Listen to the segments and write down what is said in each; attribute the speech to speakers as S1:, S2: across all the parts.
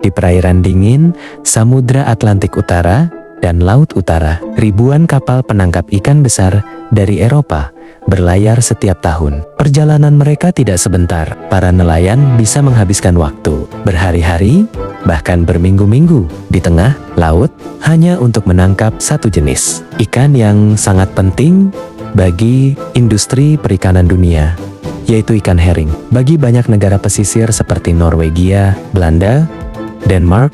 S1: Di perairan dingin, Samudra Atlantik Utara, dan Laut Utara, ribuan kapal penangkap ikan besar dari Eropa berlayar setiap tahun. Perjalanan mereka tidak sebentar. Para nelayan bisa menghabiskan waktu berhari-hari, bahkan berminggu-minggu di tengah laut hanya untuk menangkap satu jenis ikan yang sangat penting bagi industri perikanan dunia, yaitu ikan herring. Bagi banyak negara pesisir seperti Norwegia, Belanda, Denmark,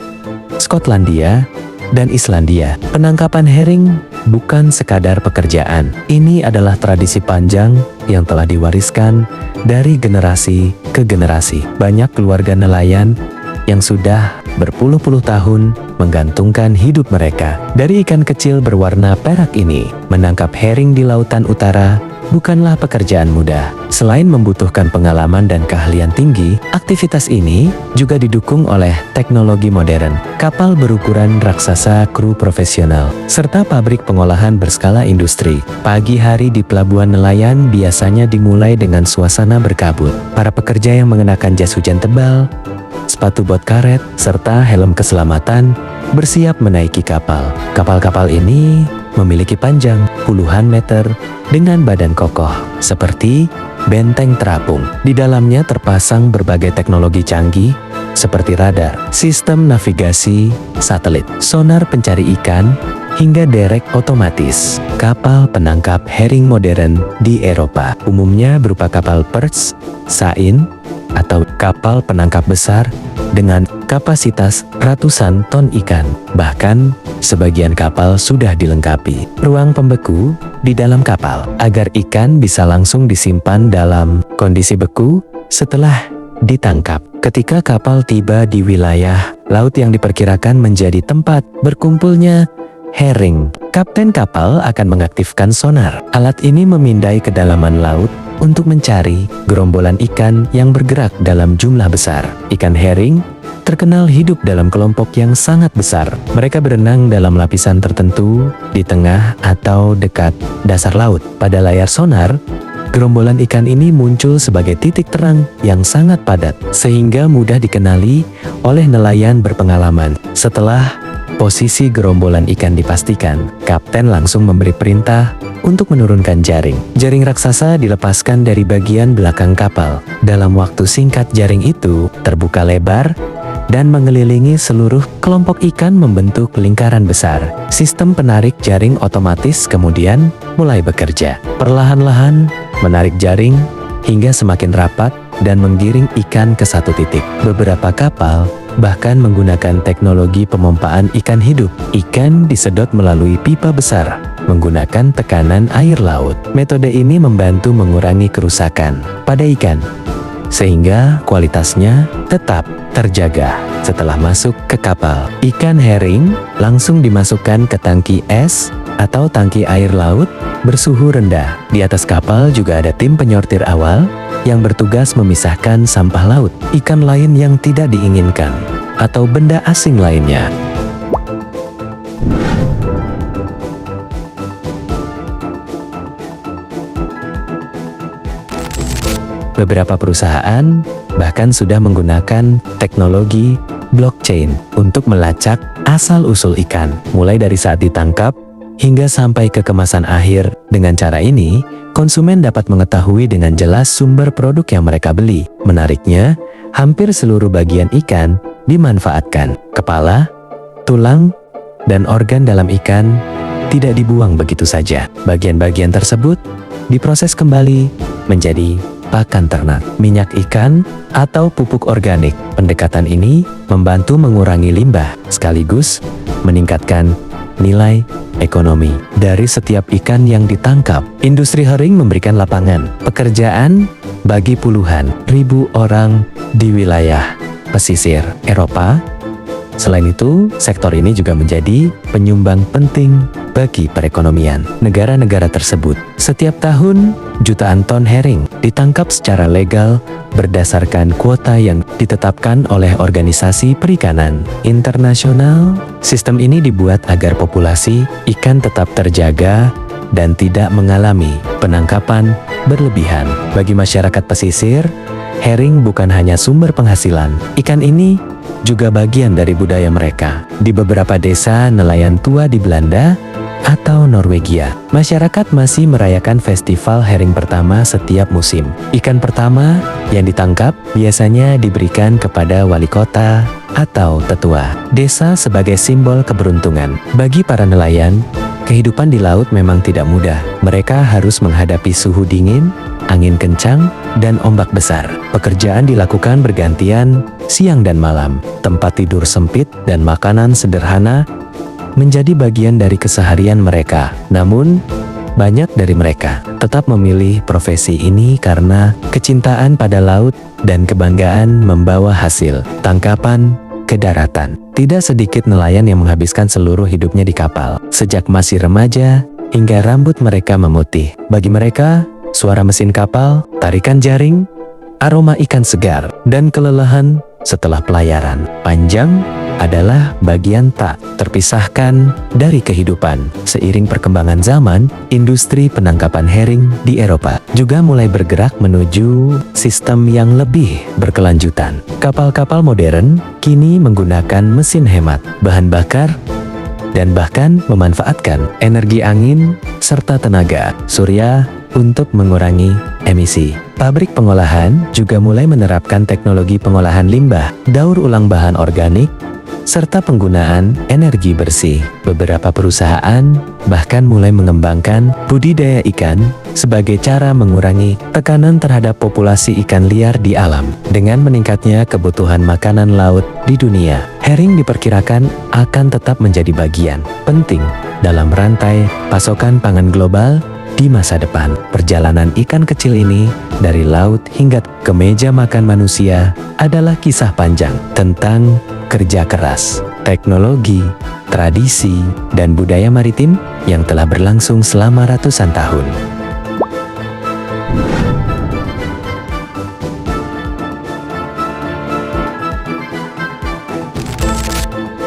S1: Skotlandia, dan Islandia, penangkapan herring bukan sekadar pekerjaan. Ini adalah tradisi panjang yang telah diwariskan dari generasi ke generasi. Banyak keluarga nelayan yang sudah berpuluh-puluh tahun menggantungkan hidup mereka dari ikan kecil berwarna perak ini. Menangkap herring di lautan utara bukanlah pekerjaan mudah. Selain membutuhkan pengalaman dan keahlian tinggi, aktivitas ini juga didukung oleh teknologi modern, kapal berukuran raksasa, kru profesional, serta pabrik pengolahan berskala industri. Pagi hari di pelabuhan nelayan biasanya dimulai dengan suasana berkabut. Para pekerja yang mengenakan jas hujan tebal, sepatu bot karet, serta helm keselamatan bersiap menaiki kapal. Kapal-kapal ini memiliki panjang puluhan meter dengan badan kokoh, seperti benteng terapung. Di dalamnya terpasang berbagai teknologi canggih, seperti radar, sistem navigasi, satelit, sonar pencari ikan, hingga derek otomatis. Kapal penangkap herring modern di Eropa umumnya berupa kapal perch, sain, atau kapal penangkap besar dengan kapasitas ratusan ton ikan. Bahkan, sebagian kapal sudah dilengkapi ruang pembeku di dalam kapal agar ikan bisa langsung disimpan dalam kondisi beku setelah ditangkap. Ketika kapal tiba di wilayah laut yang diperkirakan menjadi tempat berkumpulnya herring, kapten kapal akan mengaktifkan sonar. Alat ini memindai kedalaman laut untuk mencari gerombolan ikan yang bergerak dalam jumlah besar. Ikan herring terkenal hidup dalam kelompok yang sangat besar. Mereka berenang dalam lapisan tertentu di tengah atau dekat dasar laut. Pada layar sonar, gerombolan ikan ini muncul sebagai titik terang yang sangat padat, sehingga mudah dikenali oleh nelayan berpengalaman. Setelah posisi gerombolan ikan dipastikan, kapten langsung memberi perintah untuk menurunkan jaring. Jaring raksasa dilepaskan dari bagian belakang kapal. Dalam waktu singkat jaring itu terbuka lebar dan mengelilingi seluruh kelompok ikan membentuk lingkaran besar. Sistem penarik jaring otomatis kemudian mulai bekerja. Perlahan-lahan menarik jaring hingga semakin rapat dan menggiring ikan ke satu titik. Beberapa kapal bahkan menggunakan teknologi pemompaan ikan hidup. Ikan disedot melalui pipa besar menggunakan tekanan air laut. Metode ini membantu mengurangi kerusakan pada ikan, sehingga kualitasnya tetap terjaga. Setelah masuk ke kapal, ikan herring langsung dimasukkan ke tangki es atau tangki air laut bersuhu rendah. Di atas kapal juga ada tim penyortir awal yang bertugas memisahkan sampah laut, ikan lain yang tidak diinginkan, atau benda asing lainnya. Beberapa perusahaan bahkan sudah menggunakan teknologi blockchain untuk melacak asal-usul ikan, mulai dari saat ditangkap hingga sampai ke kemasan akhir. Dengan cara ini, konsumen dapat mengetahui dengan jelas sumber produk yang mereka beli. Menariknya, hampir seluruh bagian ikan dimanfaatkan. Kepala, tulang, dan organ dalam ikan tidak dibuang begitu saja. Bagian-bagian tersebut diproses kembali menjadi pakan ternak, minyak ikan, atau pupuk organik. Pendekatan ini membantu mengurangi limbah, sekaligus meningkatkan nilai ekonomi dari setiap ikan yang ditangkap. Industri herring memberikan lapangan pekerjaan bagi puluhan ribu orang di wilayah pesisir Eropa. Selain itu, sektor ini juga menjadi penyumbang penting bagi perekonomian negara-negara tersebut. Setiap tahun, jutaan ton herring ditangkap secara legal berdasarkan kuota yang ditetapkan oleh organisasi perikanan internasional. Sistem ini dibuat agar populasi ikan tetap terjaga dan tidak mengalami penangkapan berlebihan. Bagi masyarakat pesisir, herring bukan hanya sumber penghasilan. Ikan ini juga bagian dari budaya mereka. Di beberapa desa nelayan tua di Belanda atau Norwegia, masyarakat masih merayakan festival herring pertama setiap musim. Ikan pertama yang ditangkap biasanya diberikan kepada wali kota atau tetua desa sebagai simbol keberuntungan. Bagi para nelayan, kehidupan di laut memang tidak mudah. Mereka harus menghadapi suhu dingin, angin kencang, dan ombak besar. Pekerjaan dilakukan bergantian, siang dan malam. Tempat tidur sempit dan makanan sederhana menjadi bagian dari keseharian mereka. Namun, banyak dari mereka tetap memilih profesi ini karena kecintaan pada laut dan kebanggaan membawa hasil tangkapan ke daratan. Tidak sedikit nelayan yang menghabiskan seluruh hidupnya di kapal, sejak masih remaja hingga rambut mereka memutih. Bagi mereka, suara mesin kapal, tarikan jaring, aroma ikan segar, dan kelelahan setelah pelayaran panjang adalah bagian tak terpisahkan dari kehidupan. Seiring perkembangan zaman, industri penangkapan herring di Eropa juga mulai bergerak menuju sistem yang lebih berkelanjutan. Kapal-kapal modern kini menggunakan mesin hemat bahan bakar dan bahkan memanfaatkan energi angin serta tenaga surya untuk mengurangi emisi. Pabrik pengolahan juga mulai menerapkan teknologi pengolahan limbah, daur ulang bahan organik, serta penggunaan energi bersih. Beberapa perusahaan bahkan mulai mengembangkan budidaya ikan sebagai cara mengurangi tekanan terhadap populasi ikan liar di alam. Dengan meningkatnya kebutuhan makanan laut di dunia, herring diperkirakan akan tetap menjadi bagian penting dalam rantai pasokan pangan global di masa depan. Perjalanan ikan kecil ini dari laut hingga ke meja makan manusia adalah kisah panjang tentang kerja keras, teknologi, tradisi, dan budaya maritim yang telah berlangsung selama ratusan tahun.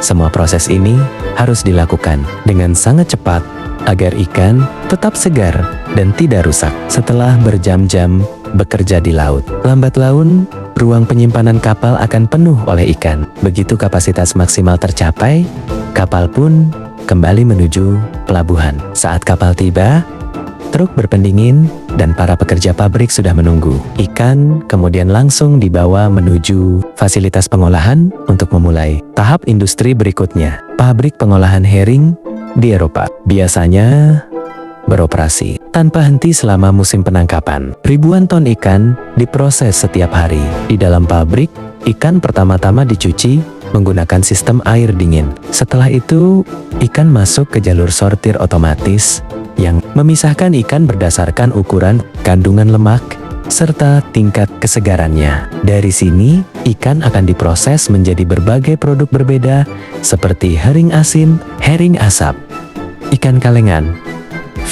S1: Semua proses ini harus dilakukan dengan sangat cepat agar ikan tetap segar dan tidak rusak setelah berjam-jam bekerja di laut. Lambat laun, ruang penyimpanan kapal akan penuh oleh ikan. Begitu kapasitas maksimal tercapai, kapal pun kembali menuju pelabuhan. Saat kapal tiba, truk berpendingin dan para pekerja pabrik sudah menunggu. Ikan kemudian langsung dibawa menuju fasilitas pengolahan untuk memulai tahap industri berikutnya. Pabrik pengolahan herring di Eropa biasanya beroperasi tanpa henti selama musim penangkapan. Ribuan ton ikan diproses setiap hari. Di dalam pabrik, ikan pertama-tama dicuci menggunakan sistem air dingin. Setelah itu, ikan masuk ke jalur sortir otomatis yang memisahkan ikan berdasarkan ukuran, kandungan lemak, serta tingkat kesegarannya. Dari sini, ikan akan diproses menjadi berbagai produk berbeda seperti herring asin, herring asap, ikan kalengan,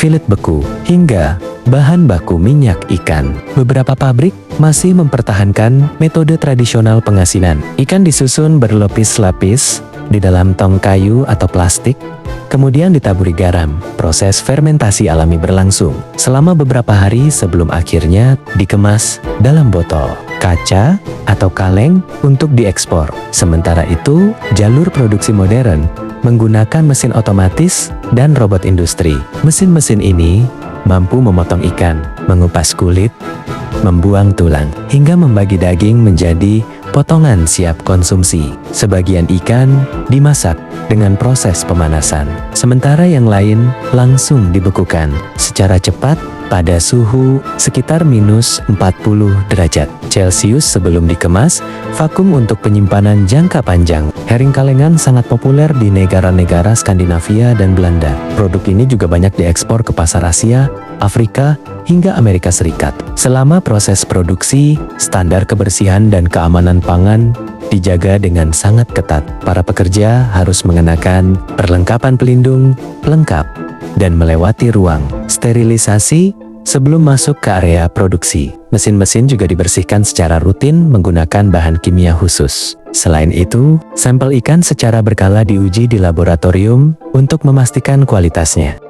S1: filet beku, hingga bahan baku minyak ikan. Beberapa pabrik masih mempertahankan metode tradisional pengasinan. Ikan disusun berlapis-lapis di dalam tong kayu atau plastik, kemudian ditaburi garam. Proses fermentasi alami berlangsung selama beberapa hari sebelum akhirnya dikemas dalam botol, kaca, atau kaleng untuk diekspor. Sementara itu, jalur produksi modern menggunakan mesin otomatis dan robot industri. Mesin-mesin ini mampu memotong ikan, mengupas kulit, membuang tulang, hingga membagi daging menjadi potongan siap konsumsi. Sebagian ikan dimasak dengan proses pemanasan, sementara yang lain langsung dibekukan secara cepat pada suhu sekitar minus 40 derajat Celcius sebelum dikemas. Vakum untuk penyimpanan jangka panjang. Herring kalengan sangat populer di negara-negara Skandinavia dan Belanda. Produk ini juga banyak diekspor ke pasar Asia, Afrika, hingga Amerika Serikat. Selama proses produksi, standar kebersihan dan keamanan pangan dijaga dengan sangat ketat. Para pekerja harus mengenakan perlengkapan pelindung lengkap dan melewati ruang sterilisasi sebelum masuk ke area produksi. Mesin-mesin juga dibersihkan secara rutin menggunakan bahan kimia khusus. Selain itu, sampel ikan secara berkala diuji di laboratorium untuk memastikan kualitasnya.